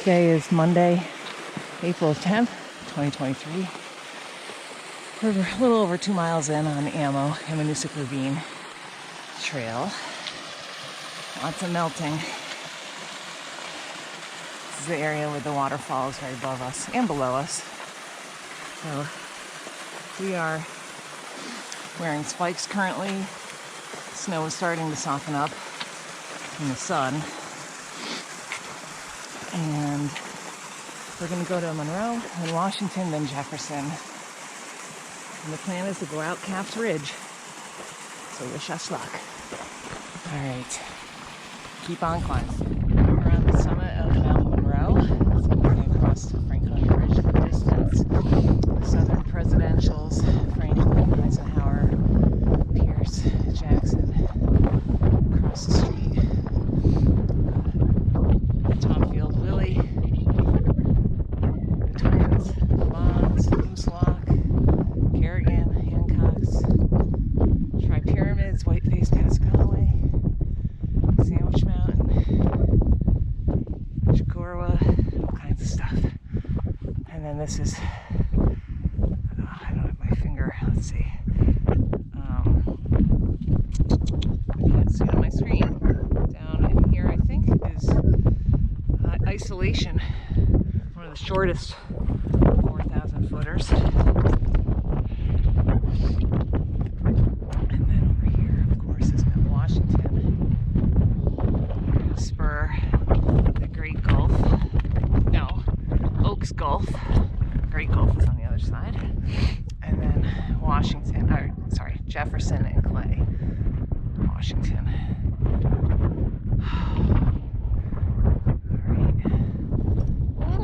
Today is Monday, April 10th, 2023. We're a little over 2 miles in on Ammonoosuc Ravine trail. Lots of melting. This is the area where the waterfall is right above us and below us. So we are wearing spikes currently. Snow is starting to soften up in the sun. And we're going to go to Monroe, then Washington, then Jefferson. And the plan is to go out Caps Ridge. So wish us luck. All right, keep on climbing. We're on the summit of Mount Monroe. So we're going to cross to Franklin Bridge in the distance. The Southern Presidentials, Franklin, Eisenhower, Pierce, Jackson, across the street. Willie, the twins, Bonds, Mooselock, Kerrigan, Hancock's, Tri-Pyramids, Whiteface, Pascalway, Sandwich Mountain, Chicorowa, all kinds of stuff. And then this is, I don't have my finger, let's see. I can't see on my screen. Down in here, I think, is Isolation, one of the shortest 4,000 footers. And then over here, of course, is Mount Washington. Spur, the Great Gulf. No, Oaks Gulf. Great Gulf is on the other side. And then Jefferson and Clay, Washington.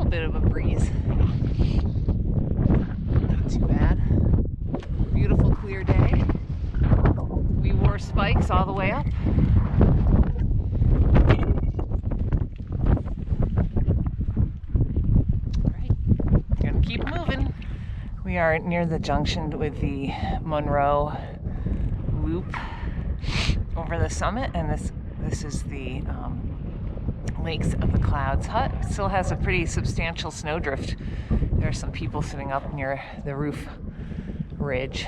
Bit of a breeze. Not too bad. Beautiful clear day. We wore spikes all the way up. Alright, gonna keep moving. We are near the junction with the Monroe loop over the summit, and this is the Lakes of the Clouds hut. It still has a pretty substantial snowdrift. There are some people sitting up near the roof ridge.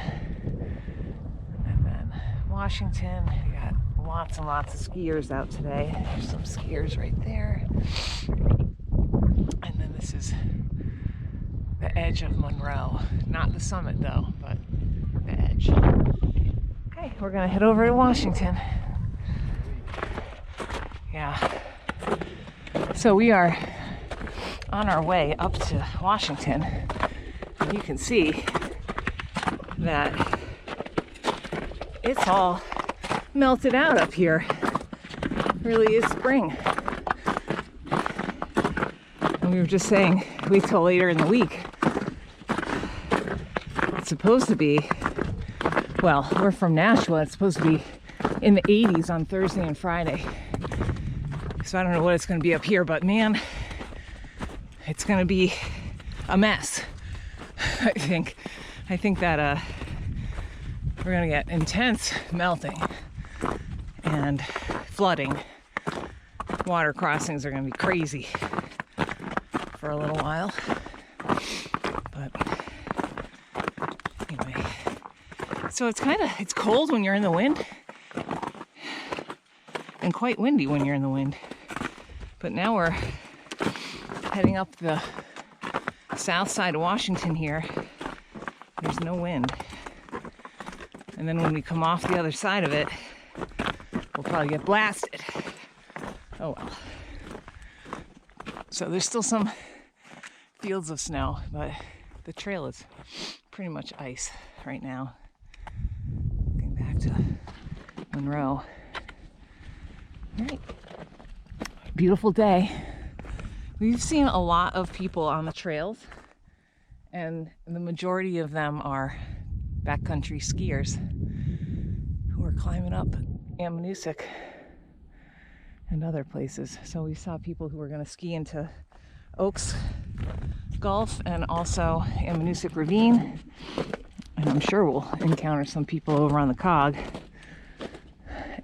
And then Washington, we got lots and lots of skiers out today. There's some skiers right there. And then this is the edge of Monroe. Not the summit though, but the edge. Okay, we're gonna head over to Washington. Yeah. So we are on our way up to Washington, and you can see that it's all melted out up here. It really is spring. And we were just saying, wait till later in the week. It's supposed to be, well, we're from Nashville, it's supposed to be in the 80s on Thursday and Friday. So I don't know what it's going to be up here, but man, it's going to be a mess. I think that we're going to get intense melting and flooding. Water crossings are going to be crazy for a little while. But anyway, so it's cold when you're in the wind and quite windy when you're in the wind. But now we're heading up the south side of Washington here. There's no wind. And then when we come off the other side of it, we'll probably get blasted. Oh well. So there's still some fields of snow, but the trail is pretty much ice right now. Getting back to Monroe. All right. Beautiful day. We've seen a lot of people on the trails, and the majority of them are backcountry skiers who are climbing up Ammonoosuc and other places. So we saw people who were going to ski into Oaks Gulf and also Ammonoosuc Ravine, and I'm sure we'll encounter some people over on the Cog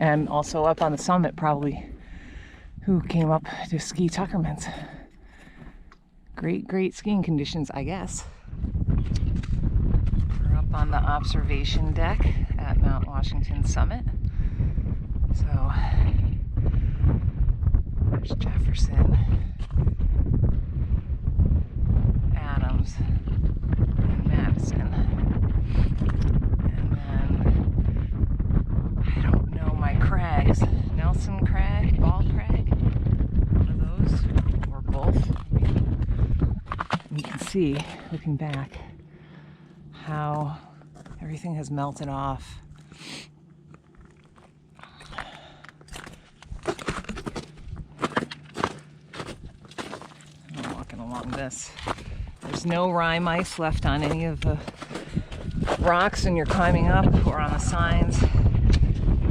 and also up on the summit probably who came up to ski Tuckermans. Great skiing conditions, I guess. We're up on the observation deck at Mount Washington Summit. So there's Jefferson, Adams, and Madison. And then, I don't know my crags. Nelson Crag, Ball Crag, one of those, or both. You can see, looking back, how everything has melted off. I'm walking along this. There's no rime ice left on any of the rocks when you're climbing up or on the signs.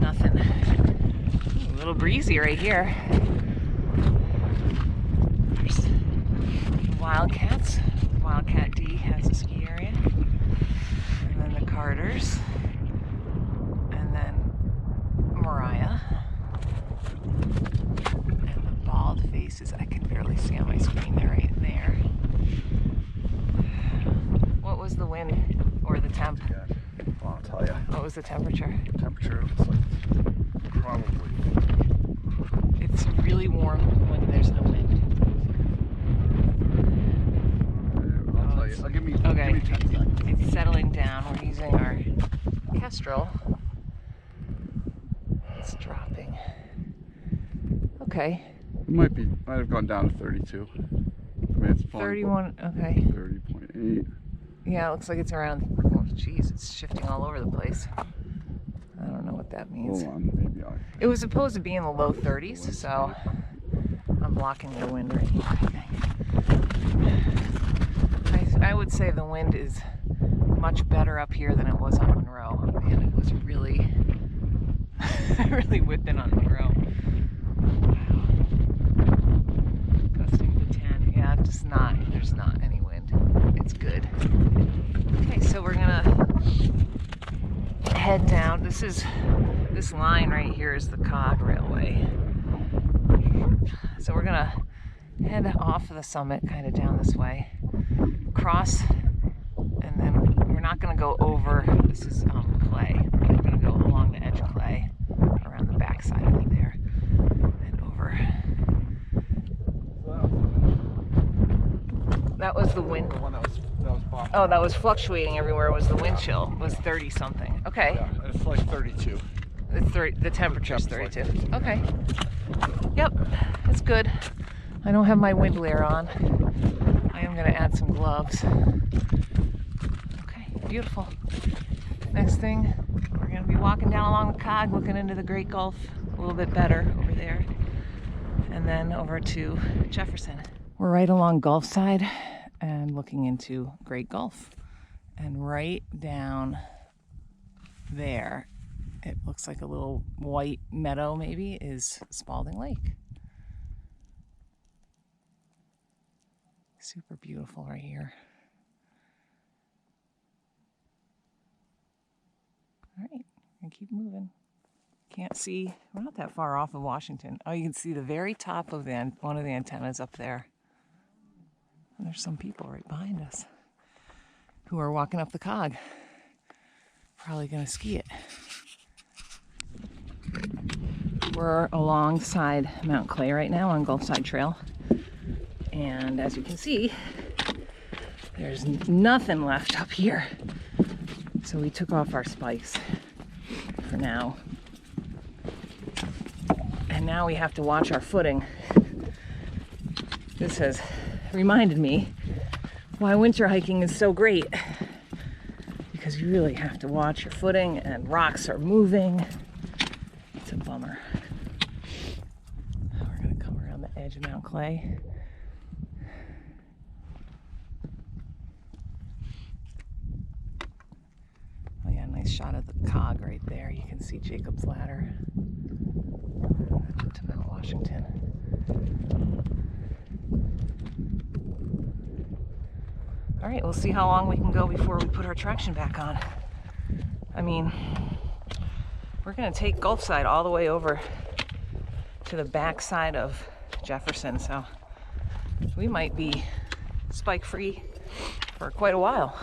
Nothing. Ooh, a little breezy right here. There's Wildcats. Wildcat D has a ski area. And then the Carters. And then Mariah. And the bald faces I can barely see on my screen. They're right there. What was the wind or the temp? Yeah, I'll tell you. What was the temperature? Temperature looks like probably. It's really warm when there's no wind. I'll tell you. Give me 10 seconds. It's settling down. We're using our Kestrel. It's dropping. Okay. It might have gone down to 32. I mean, it's fine. 31. Okay. 30.8. Yeah, it looks like it's around. Oh, geez, it's shifting all over the place. I don't know what that means. Hold on, maybe It was supposed to be in the low 30s, so I'm blocking the wind right here, I think. I would say the wind is much better up here than it was on Monroe. Man, it was really, really whipping on Monroe. Wow. Gusting to 10. Yeah, there's not any wind. It's good. Okay, so we're gonna head down. This line right here is the Cog Railway. So we're gonna head off of the summit, kind of down this way, cross, and then we're not gonna go over. This is clay. We're gonna go along the edge of clay, around the backside of it there, and over. That was the wind. The one that was popping. Oh, that was fluctuating everywhere. Was the wind chill? Was 30 something? Okay. Yeah, it's like 32. The temperature's 32. Okay. Yep, it's good. I don't have my wind layer on. I am gonna add some gloves. Okay, beautiful. Next thing, we're gonna be walking down along the Cog, looking into the Great Gulf a little bit better over there, and then over to Jefferson. We're right along Gulfside and looking into Great Gulf, and right down there, it looks like a little white meadow maybe, is Spalding Lake. Super beautiful right here. All right, and keep moving. Can't see, we're not that far off of Washington. Oh, you can see the very top of one of the antennas up there. And there's some people right behind us who are walking up the Cog. Probably gonna ski it. We're alongside Mount Clay right now on Gulfside Trail. And as you can see, there's nothing left up here. So we took off our spikes for now. And now we have to watch our footing. This has reminded me why winter hiking is so great. Because you really have to watch your footing, and rocks are moving. It's a bummer. We're gonna come around the edge of Mount Clay. Oh yeah, nice shot of the Cog right there. You can see Jacob's Ladder to Mount Washington. All right, we'll see how long we can go before we put our traction back on. I mean, we're gonna take Gulfside all the way over to the back side of Jefferson, so we might be spike-free for quite a while.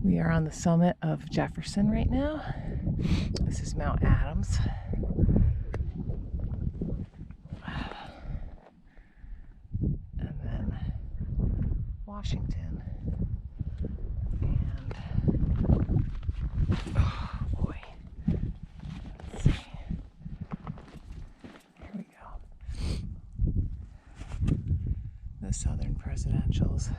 We are on the summit of Jefferson right now. This is Mount Adams. And then Washington. And, oh boy. Let's see. Here we go. The Southern Presidentials.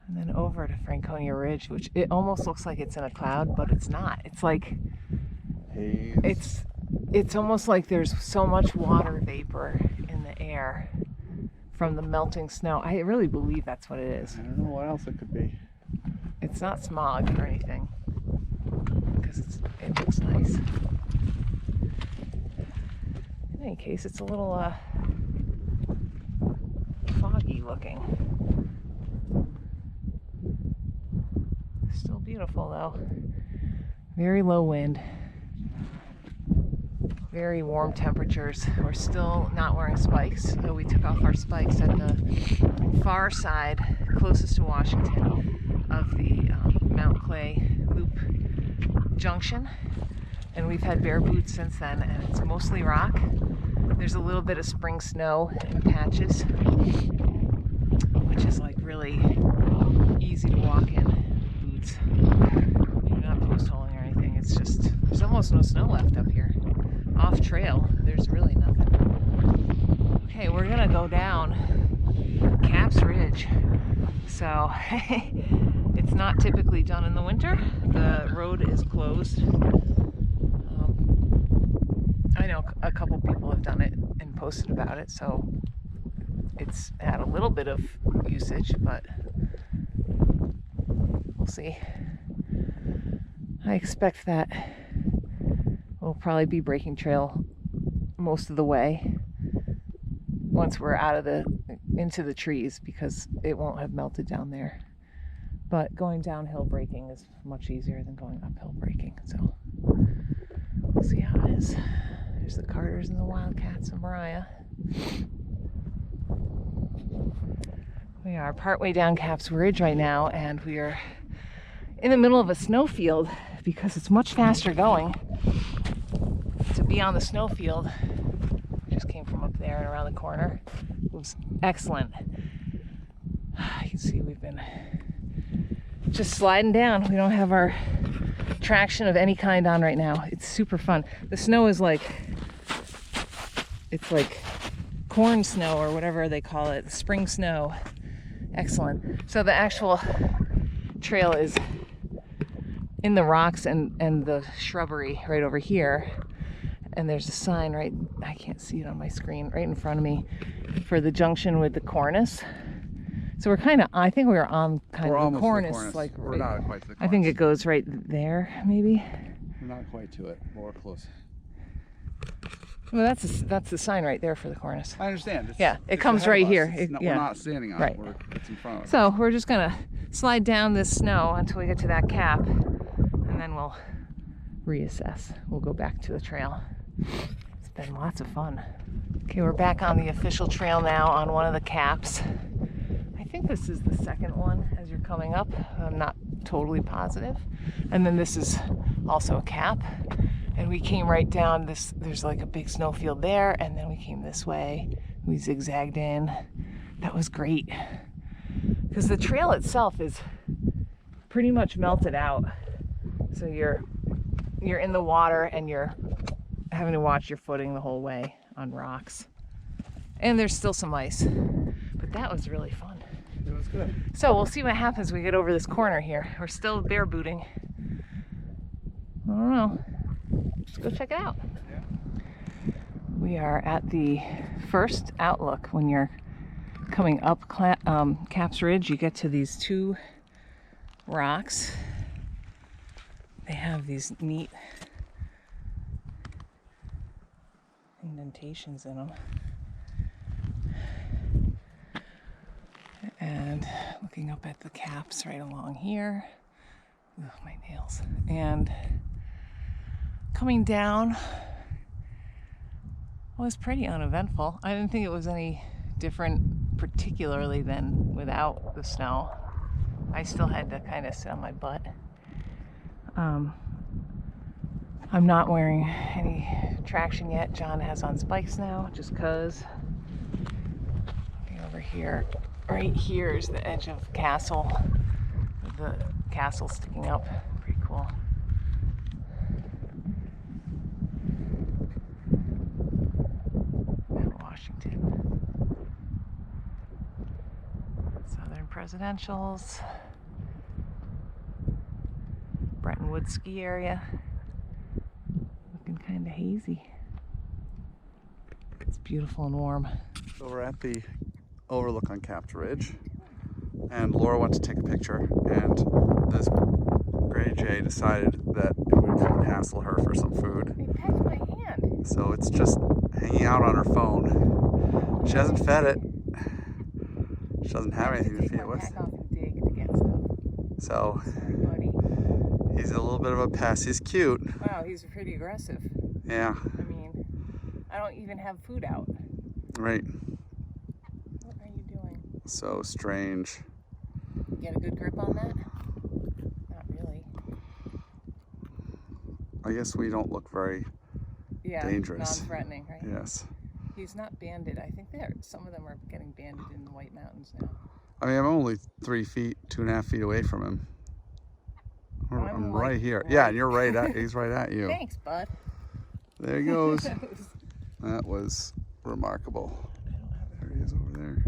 And then over to Franconia Ridge, which it almost looks like it's in a cloud, but it's not. It's like, it's almost like there's so much water vapor in the air from the melting snow. I really believe that's what it is. I don't know what else it could be. It's not smog or anything, because it looks nice. In any case, it's a little foggy looking. Still beautiful though. Very low wind. Very warm temperatures. We're still not wearing spikes, though we took off our spikes at the far side, closest to Washington, of the Mount Clay Loop junction. And we've had bare boots since then, and it's mostly rock. There's a little bit of spring snow in patches, which is like really easy to walk in boots. You're not post-holing or anything. It's just, there's almost no snow left up here. Off trail, there's really nothing. Okay, we're gonna go down Caps Ridge. So it's not typically done in the winter. The road is closed. I know a couple people have done it and posted about it, so it's had a little bit of usage, but we'll see. I expect that we'll probably be breaking trail most of the way once we're out of into the trees, because it won't have melted down there. But going downhill braking is much easier than going uphill braking, so we'll see how it is. There's the Carters and the Wildcats and Mariah. We are partway down Caps Ridge right now, and we are in the middle of a snowfield because it's much faster going to be on the snowfield. We just came from up there and around the corner. It was excellent. You can see we've been just sliding down. We don't have our traction of any kind on right now. It's super fun. The snow is like, it's like corn snow or whatever they call it, spring snow. Excellent. So the actual trail is in the rocks and the shrubbery right over here. And there's a sign right, I can't see it on my screen, right in front of me for the junction with the cornice. So we're kind of, I think we're on kind of the cornice. Like, we're not quite to the cornice. I think it goes right there, maybe. We're not quite to it, but we're close. Well, that's the sign right there for the cornice. I understand. Yeah, it comes right here. We're not standing on it. It's in front of us. So we're just gonna slide down this snow until we get to that cap, and then we'll reassess. We'll go back to the trail. It's been lots of fun. Okay, we're back on the official trail now on one of the caps. I think this is the second one as you're coming up. I'm not totally positive. And then this is also a cap. And we came right down this, there's like a big snowfield there, and then we came this way. We zigzagged in. That was great. Because the trail itself is pretty much melted out. So you're in the water and you're having to watch your footing the whole way on rocks. And there's still some ice. But that was really fun. It was good. So we'll see what happens when we get over this corner here. We're still bare booting. I don't know. Let's go check it out. Yeah. We are at the first outlook. When you're coming up Caps Ridge, you get to these two rocks. They have these neat indentations in them. And looking up at the caps right along here. Ugh, my nails. And coming down It was pretty uneventful. I didn't think it was any different particularly than without the snow. I still had to kind of sit on my butt. I'm not wearing any traction yet. John has on spikes now just because. Over here, right here is the edge of Castle. The castle sticking up. Pretty cool. Mount Washington. Southern Presidentials. Bretton Woods ski area. Looking kind of hazy. It's beautiful and warm. So we're at the overlook on Capped Ridge, and Laura went to take a picture, and this Gray Jay decided that it would come and hassle her for some food. It pecked my hand. So it's just hanging out on her phone. She hasn't fed it. She doesn't have anything to feed it with. Off and dig to get stuff. So Sorry, buddy. he's a little bit of a pest. He's cute. Wow, he's pretty aggressive. Yeah. I mean, I don't even have food out. Right. What are you doing? So strange. Get a good grip on that? Not really. I guess we don't look very dangerous. Non-threatening, right? Yes. He's not banded. I think some of them are getting banded in the White Mountains now. I mean, I'm only 3 feet, 2.5 feet away from him. I'm like right here. Yeah, and you're right at, he's right at you. Thanks, bud. There he goes. That was remarkable. There he is over there.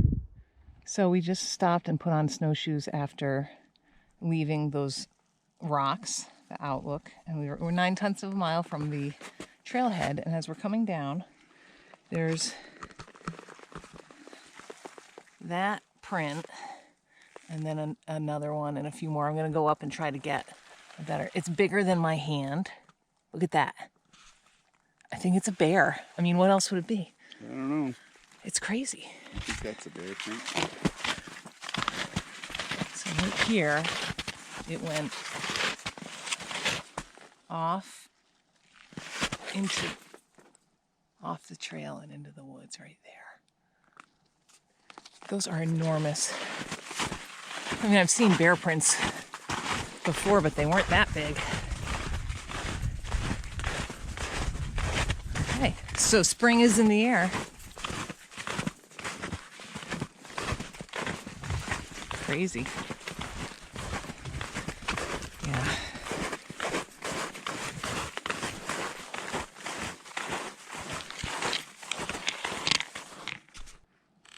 So we just stopped and put on snowshoes after leaving those rocks, the outlook, and we're 9/10 of a mile from the trailhead, and as we're coming down, there's that print, and then another one, and a few more. I'm going to go up and try to get a better. It's bigger than my hand. Look at that. I think it's a bear. I mean, what else would it be? I don't know. It's crazy. I think that's a bear print. So right here, it went off the trail and into the woods right there. Those are enormous. I mean, I've seen bear prints before, but they weren't that big. Okay, so spring is in the air. Crazy. Yeah.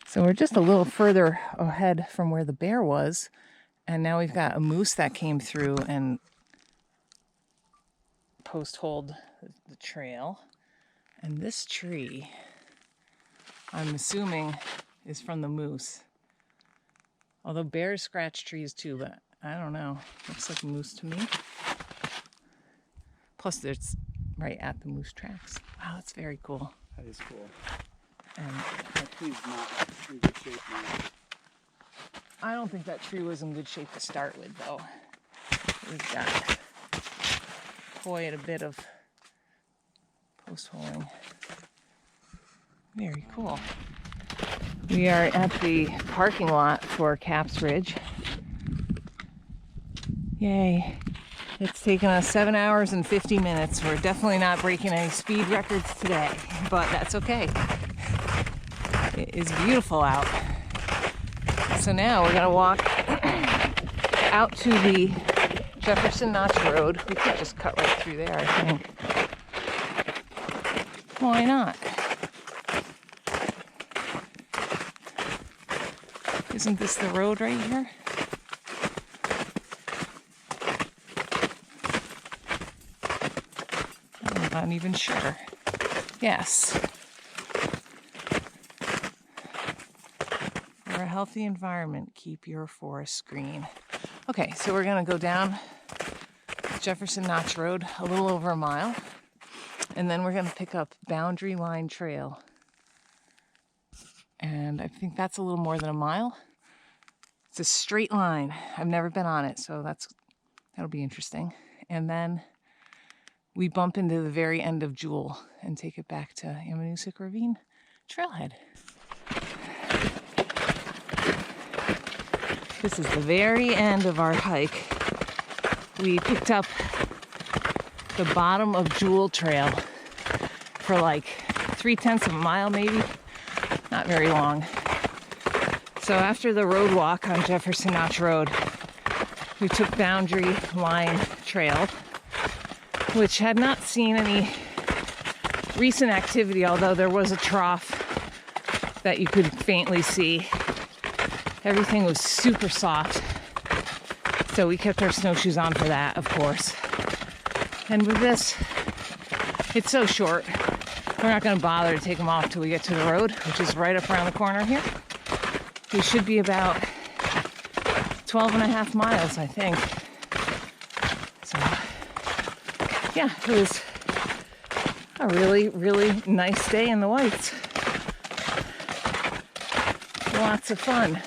So we're just a little further ahead from where the bear was, and now we've got a moose that came through and post-holed the trail. And this tree, I'm assuming, is from the moose. Although bears scratch trees too, but I don't know. Looks like a moose to me. Plus, it's right at the moose tracks. Wow, that's very cool. That is cool. And That tree's not in good shape now. I don't think that tree was in good shape to start with, though. We've got quite a bit of post-holing. Very cool. We are at the parking lot for Capped Ridge. Yay. It's taken us 7 hours and 50 minutes. We're definitely not breaking any speed records today, but that's okay. It is beautiful out. So now we're gonna walk out to the Jefferson Notch Road. We could just cut right through there, I think. Why not? Isn't this the road right here? I'm not even sure. Yes. For a healthy environment, keep your forest green. Okay, so we're gonna go down Jefferson Notch Road a little over a mile, and then we're gonna pick up Boundary Line Trail. And I think that's a little more than a mile. It's a straight line. I've never been on it, so that'll be interesting. And then we bump into the very end of Jewell and take it back to Ammonoosuc Ravine trailhead. This is the very end of our hike. We picked up the bottom of Jewell Trail for like 3/10 of a mile, maybe. Not very long. So after the road walk on Jefferson Notch Road, we took Boundary Line Trail, which had not seen any recent activity, although there was a trough that you could faintly see. Everything was super soft, so we kept our snowshoes on for that, of course. And with this, it's so short, we're not going to bother to take them off till we get to the road, which is right up around the corner here. We should be about 12 and a half miles, I think. So, yeah, it was a really, really nice day in the Whites. Lots of fun.